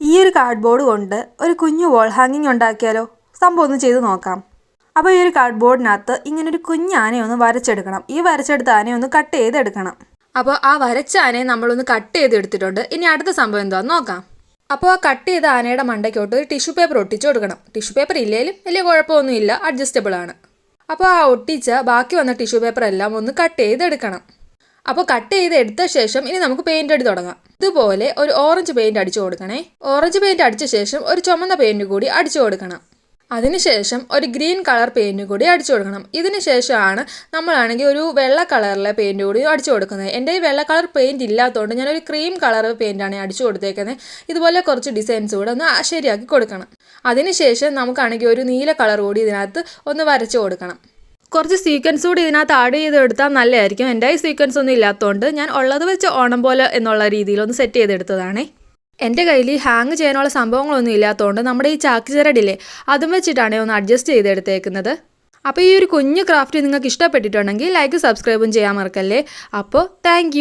ഈ ഒരു കാർഡ്ബോർഡ് കൊണ്ട് ഒരു കുഞ്ഞു വോൾ ഹാങ്ങിങ് ഉണ്ടാക്കിയാലോ? സംഭവം ഒന്ന് ചെയ്ത് നോക്കാം. അപ്പോൾ ഈ ഒരു കാർഡ്ബോർഡിനകത്ത് ഇങ്ങനൊരു കുഞ്ഞ് ആനയൊന്ന് വരച്ചെടുക്കണം. ഈ വരച്ചെടുത്ത ആനയൊന്ന് കട്ട് ചെയ്തെടുക്കണം. അപ്പോൾ ആ വരച്ച ആനയെ നമ്മളൊന്ന് കട്ട് ചെയ്തെടുത്തിട്ടുണ്ട്. ഇനി അടുത്ത സംഭവം എന്താണെന്ന് നോക്കാം. അപ്പോൾ ആ കട്ട് ചെയ്ത ആനയുടെ മണ്ടയ്ക്കോട്ട് ഒരു ടിഷ്യൂ പേപ്പർ ഒട്ടിച്ച് കൊടുക്കണം. ടിഷ്യൂ പേപ്പർ ഇല്ലെങ്കിലും വലിയ കുഴപ്പമൊന്നുമില്ല, അഡ്ജസ്റ്റബിൾ ആണ്. അപ്പോൾ ആ ഒട്ടിച്ച ബാക്കി വന്ന ടിഷ്യൂ പേപ്പർ എല്ലാം ഒന്ന് കട്ട് ചെയ്തെടുക്കണം. അപ്പോൾ കട്ട് ചെയ്തെടുത്ത ശേഷം ഇനി നമുക്ക് പെയിൻ്റ് അടി തുടങ്ങാം. ഇതുപോലെ ഒരു ഓറഞ്ച് പെയിൻറ് അടിച്ചു കൊടുക്കണേ. ഓറഞ്ച് പെയിൻറ് അടിച്ച ശേഷം ഒരു ചുമന്ന പെയിൻറ് കൂടി അടിച്ചു കൊടുക്കണം. അതിനുശേഷം ഒരു ഗ്രീൻ കളർ പെയിൻറ് കൂടി അടിച്ചു കൊടുക്കണം. ഇതിന് ശേഷമാണ് നമ്മളാണെങ്കിൽ ഒരു വെള്ള കളറിലെ പെയിൻറ് കൂടി അടിച്ചു കൊടുക്കുന്നത്. എൻ്റെ ഈ വെള്ള കളർ പെയിൻറ് ഇല്ലാത്തതുകൊണ്ട് ഞാനൊരു ക്രീം കളർ പെയിൻ്റാണ് അടിച്ചു കൊടുത്തേക്കുന്നത്. ഇതുപോലെ കുറച്ച് ഡിസൈൻസ് കൂടെ ഒന്ന് ശരിയാക്കി കൊടുക്കണം. അതിനുശേഷം നമുക്കാണെങ്കിൽ ഒരു നീല കളർ കൂടി ഇതിനകത്ത് ഒന്ന് വരച്ചു കൊടുക്കണം. കുറച്ച് സീക്വൻസ് കൂടി ഇതിനകത്ത് ആഡ് ചെയ്തെടുത്താൽ നല്ലതായിരിക്കും. എൻ്റെ ഈ സീക്വൻസ് ഒന്നും ഇല്ലാത്തതുകൊണ്ട് ഞാൻ ഉള്ളത് വെച്ച് ഓണം പോലെ എന്നുള്ള രീതിയിൽ ഒന്ന് സെറ്റ് ചെയ്തെടുത്തതാണേ. എൻ്റെ കയ്യിൽ ഹാങ് ചെയ്യാനുള്ള സംഭവങ്ങളൊന്നും ഇല്ലാത്തതുകൊണ്ട് നമ്മുടെ ഈ ചാക്ക് ചരടില്ലേ, അതും വെച്ചിട്ടാണ് ഒന്ന് അഡ്ജസ്റ്റ് ചെയ്തെടുത്തേക്കുന്നത്. അപ്പോൾ ഈ ഒരു കുഞ്ഞു ക്രാഫ്റ്റ് നിങ്ങൾക്ക് ഇഷ്ടപ്പെട്ടിട്ടുണ്ടെങ്കിൽ ലൈക്ക് സബ്സ്ക്രൈബും ചെയ്യാൻ മറക്കല്ലേ. അപ്പോൾ താങ്ക്